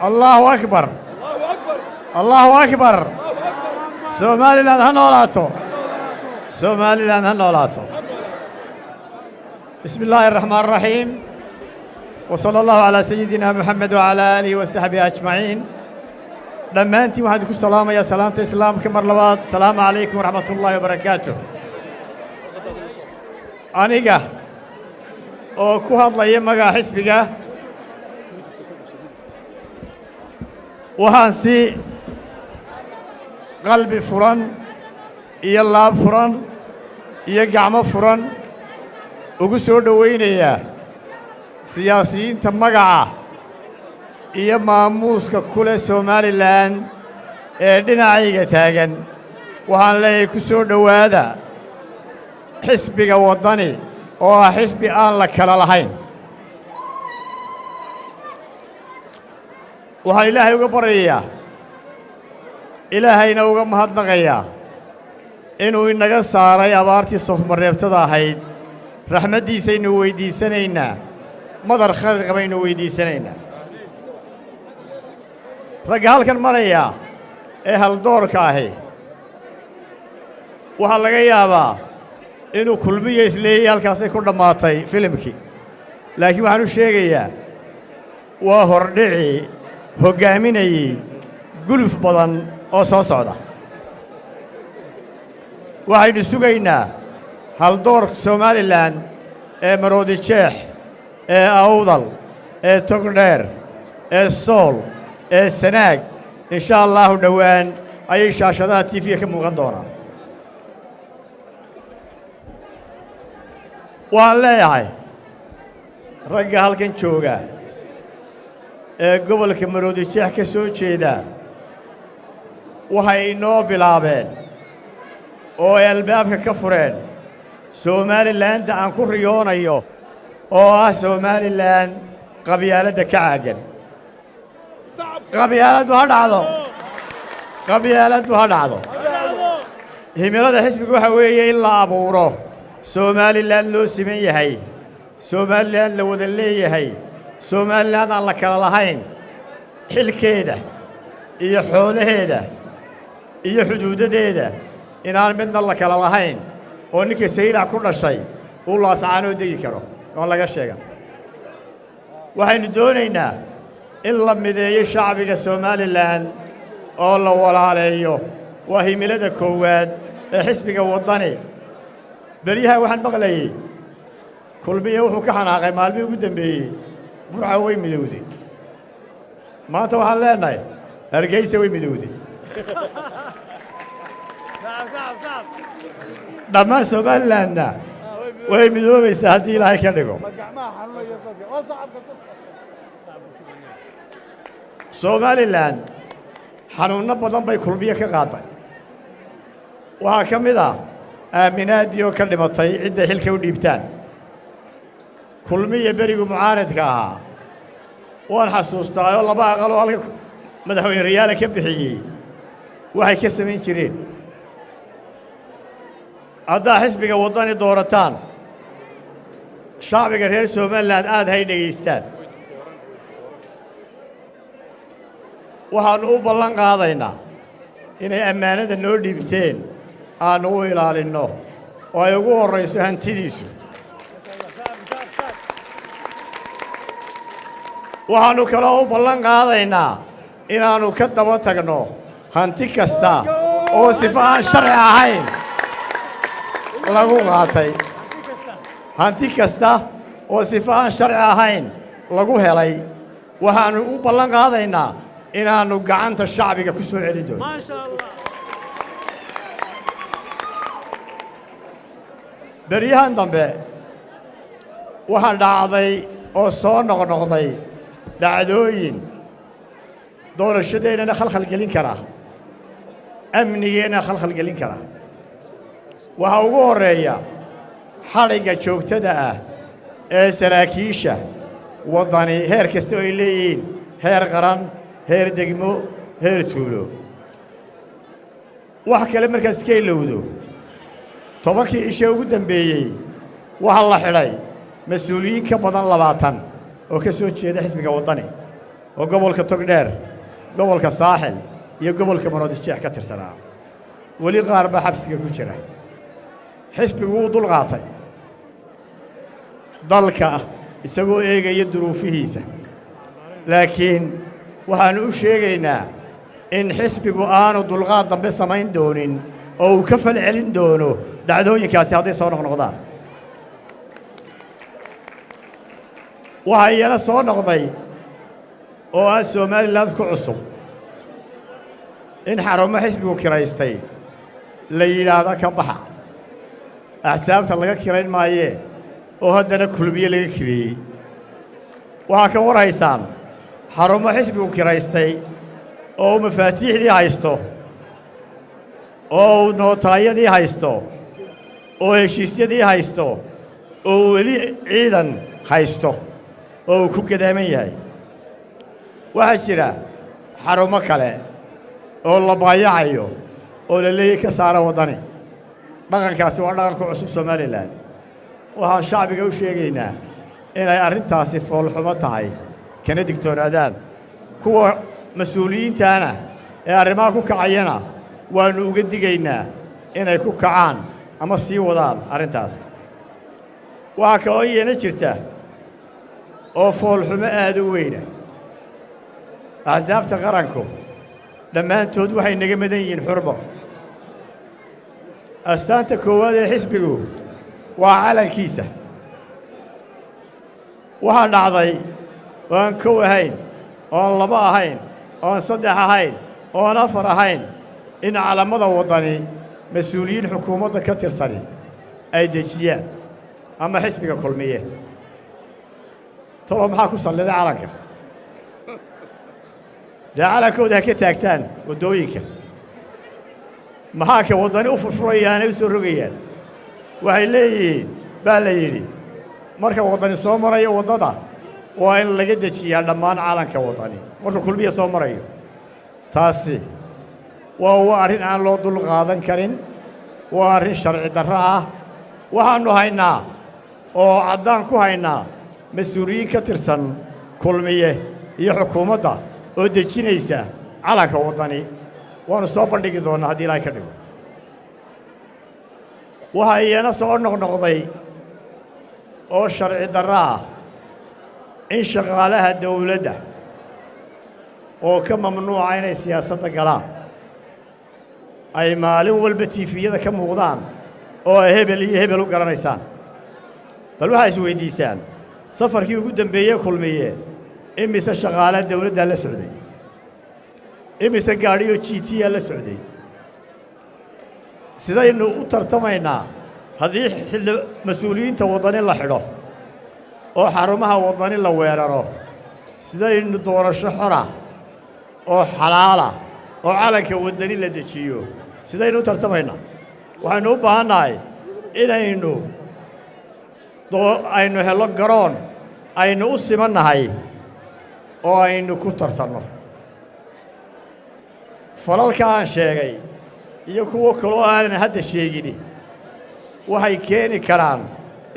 الله أكبر الله أكبر سومالي لاند هنولاتو سومالي لاند هنولاتو بسم الله الرحمن الرحيم وصلى الله على سيدنا محمد وعلى آله وصحبه أجمعين لما أنت وحدكم السلام يا سلامة الإسلام كمر لبات السلام عليكم ورحمة الله وبركاته أنيقة oo ku hadlaya magaca xisbiga waxaan si qalbi furan iyo laab furan iyo gacmo furan ugu soo dhaweynayaa siyaasiyiinta magaca iyo maamuuska kule Somaliland ee dhinacayga taagan waxaan leeyahay ku soo dhawaada xisbiga wadani oo xisbi aan la kala lahayn waxaan ilaahay uga baryayaa ilaahayna uga mahadnaqayaa inuu inaga saaray abaartii soomareebtada ahayd raxmadiisaynu weydiisanaynaa madar khayr qabaynu weydiisanaynaa ragga halkan maraya ee haldoorka ahi waxaa laga yaabaa inuu kulmiye isleeyay halkaasay ku dhammaatay filimkii laakiin waxaan u sheegayaa waa hordhici hoggaaminayay guluf badan oo soo socda waxaynu sugaynaa haldoorka Somaliland ee maroodi jeex ee awdal ee togdheer ee sool ee sanaag insha allahu dhowaan ayay shaashadaha tv ka muuqan doonaan waan leeyahay ragga halkan jooga ee gobolka maroodi jeex ka soo jeeda waxay inoo bilaabeen oo ay albaabka ka fureen Somaliland aan ku riyoonayo oo ah Somaliland qabyaaladda ka caagan qabyaaladdu ha dhacdo qabyaaladdu ha dhacdo himilada xisbiga waxa weeye in la abuuro Somaliland loo siman yahay Somaliland la wada leeyahay Somaliland aan la kala lahayn xilkeeda iyo xoolaheeda iyo xuduudadeeda inaan midna la kala lahayn oo ninka saylac ku dhashay uu laasacaanoo degi karo oo laga sheega waxaynu doonaynaa in la mideeyo shacbiga Somaliland oo la walaaleeyo waa himilada koowaad ee xisbiga wadani beriyaha waxaan maqlayay kulmiye wuxuu ka xanaaqay maalmihii ugu dambeeyey burca way midowday maanta waxaan leenahay hargeysa way midowday dhammaan Somalilandna way midoobaysaa haddii ilaahay ka dhigo Somaliland xanuunno badan bay kulmiye ka qaaday waxaa ka mid ah aaminaadii oo ka dhimatay cidda xilka u dhiibtaan kulmiye berigu mucaaradka ahaa waan xasuustaa oo laba aqal oo halka madaxweyne riyaale ka bixiyey waxay ka samayn jireen haddaa xisbiga wadani doorataan shacbiga reer Somaliland aad hay dhegaystaan waxaanu u ballan qaadaynaa inay ammaanada noo dhiibteen aanu u ilaalinno oo ay ugu horrayso hantidiisu waxaanu kaloo u ballan qaadaynaa inaannu ka daba tagno hanti kasta oo sifo aan sharci ahayn lagu qaatay hanti kasta oo sifo aan sharci ahayn lagu helay waxaannu u ballan qaadaynaa inaannu gacanta shacbiga ku soo celin doono beryahan dambe waxaa dhacday oo soo noqnoqday dhacdooyin doorashadeennana khalkhal gelin kara amnigeenna khalkhal gelin kara waxaa ugu horreeya xadhigga joogtada ah ee saraakiisha waddani heer kasta oo ay leeyihiin heer qaran heer degmo heer tuulo wax kale markaas iska ilowdo tobankii cishe ugu dambeeyey waxaa la xidhay mas-uuliyiin ka badan 20 oo ka soo jeeda xisbiga waddani وقبل كتقدر قبل كساحل يقبل كمراد الشيخ كتر سنة ولي غاربة حبس كوشرة حسب وضو الغاطي ضلك يسوي إيه يدرو فيه لكن وحنو شيءنا إن حسب وآن ضو الغاطي بس ما يندونين أو كفل علين دونه دعوني كاسياتي صار نقدار وهي أنا صار نقضي oo Soomaaliland ku cusub in xarumo xisbigu kireystay la yiraahdo ka baxa axsaabta laga kireyn maayee oo haddana kulmiye laga kireeyay waxa ka warhaysaan xarumo xisbigu kireystay oo mafaatiixdii haysto oo nootaayadii haysto oo heshiisyadii haysto oo weli ciidan haysto oo ku gadaaman yahay waxaa jira xarumo kale oo la baayacayo oo la leeyahay ka saara wadani dhaqankaasi waa dhaqanka cusub Soomaaliland waxaan shacbiga u sheegaynaa inay arrintaasi foolxumo tahay kana digtoonaadaan kuwa mas'uuliyiintaana ee arrimaha ku kacayana waanu uga digaynaa inay ku kacaan ama sii wadaan arrintaas waxa kaloo iyana jirta oo foolxumo aad u weyna أحزابta qaranku dhammaantood waxay naga madan yihiin xurbo astaanta koowaad ee xisbigu waa calankiisa waxaa dhacday oon kow ahayn oon laba ahayn oon saddex ahayn oon afar ahayn in calamada waddani mas-uuliyiin xukuumadda ka tirsani ay dejiyaan ama xisbiga kulmiye tolo maxaa ku salliday calanka جعلك وده كتاكتان ودويك محاك وضني أفرفريان وسرقيان وهي بالليلي مركب وضني صومري وضدا وإن لقيت شيء لما عالنك وضني مركب كل بيه صومري تاسي وهو أرين عن لود الغاضن كرين وأرين شرع درها وهانو هينا وعدانكو هينا مسؤولين كترسن كل مية هي حكومة oo dejinaysa calanka wadani waanu soo bandhigi doonaa haddii ilaahay ka dhigo waxa iyana soo noqnoqday oo sharci darro ah in shaqaalaha dawladda oo ka mamnuuca inay siyaasadda galaan ay maalin walba tiifiyada ka muuqdaan oo hebel iyo hebel u garanaysaan bal waxaa isweydiisaan safarkii ugu dambeeyey kulmiye imise shaqaalaha dawladda la socday imise gaadhiyo GT la socday sidaynu u tartamaynaa haddii mas'uuliyiinta wadani la xidho oo xarumaha wadani la weeraro sidaynu doorasho xora oo xalaala oo calanka wadani la dejiyo sidaynu u tartamaynaa waxaynu u baahannahay inaynu aynu helo garoon aynu u simannahay oo aynu ku tartanno falalka aan sheegay iyo kuwa kaloo aanan hadda sheegin waxay keeni karaan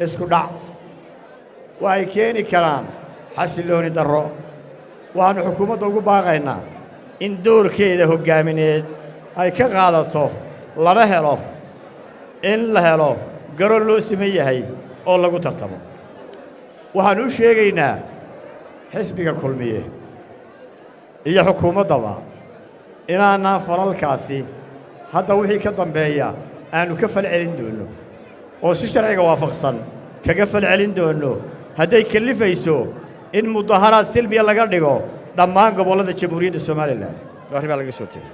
isku dhac waxay keeni karaan xasilooni darro waxaanu xukuumadda ugu baaqaynaa in doorkeeda hoggaamineed ay ka qaadato lana helo in la helo garoon loo siman yahay oo lagu tartamo waxaanu u sheegaynaa xisbiga kulmiye iyo xukuumaddaba inaanaan falalkaasi hadda wixii ka dambeeya aanu ka falcelin doono oo si sharciga waafaqsan kaga falcelin doono hadday kalifayso in mudaharaad silmiya laga dhigo dhammaan gobollada jamhuuriyadda Soomaaliland arrimaha laga soo tegay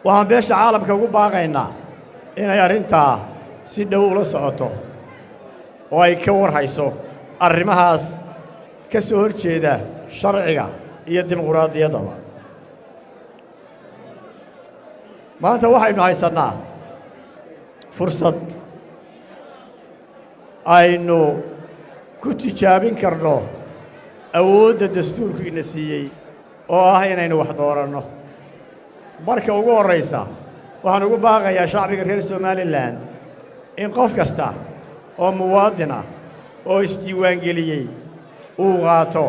waxaan beesha caalamka ugu baaqaynaa inay arrintaa si dhow ula socoto oo ay ka warhayso arrimahaas ka soo horjeeda sharciga iyo dimuqraadiyaddaba maanta waxaynu haysannaa fursad aynu ku tijaabin karno awoodda dastuurku ina siiyey oo ah inaynu wax dooranno marka ugu horraysa waxaan ugu baaqayaa shacbiga reer Somaliland in qof kasta oo muwaadin ah oo isdiiwaangeliyey uu qaato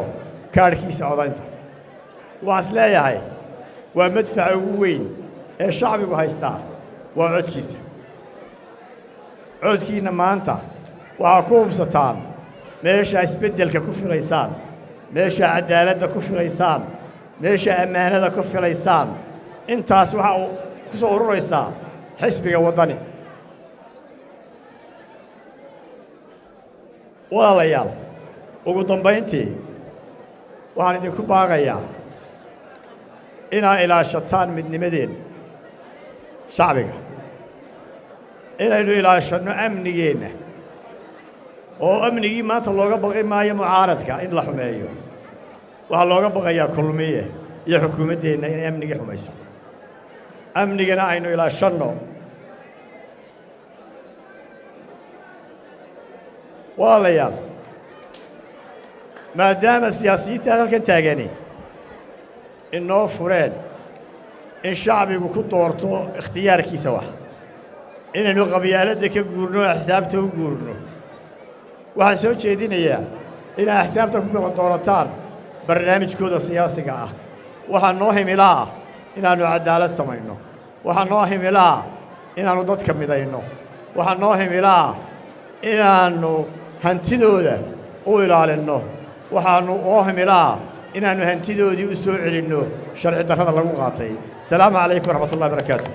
kaadhkiisa codaynta waxaas leeyahay waa madfaca ugu weyn ee shacbigu haystaa waa codkiisa codkiina maanta waxaa ku hubsataan meesha isbeddelka ku filaysaan meesha cadaaladda ku filaysaan meesha ammaanada ku filaysaan intaas waxa uu ku soo ururaysaa xisbiga waddani walaalayaal ugu dambayntii waxaan idinku baaqayaa inaad ilaashataan midnimadeenna shacbiga inaynu ilaashanno amnigeenna oo amnigii maanta looga baqi maayo mucaaradka in la xumeeyo waxaa looga baqayaa kulmiye iyo xukuumaddeenna inay amnigii xumayso amnigana aynu ilaashanno walaalayaal maadaama siyaasiyiinta halkan taagani inoo fureen in shacbigu ku doorto ikhtiyaarkiisa wax inaynu qabyaaladda ka guurno oo axsaabta u guurno waxaan soo jeedinayaa inay axsaabta ku kala doorataan barnaamijkooda siyaasiga ah waxaa noo himilaa inaannu cadaalad samayno waxaa noo himilaa inaannu dadka midayno waxaa noo himilaa inaannu hantidooda u ilaalinno waxaannu oo himilaa inaannu hantidoodii u soo celinno sharci darrada lagu qaatay asalaamu calaykum waraxmatullahi barakaatu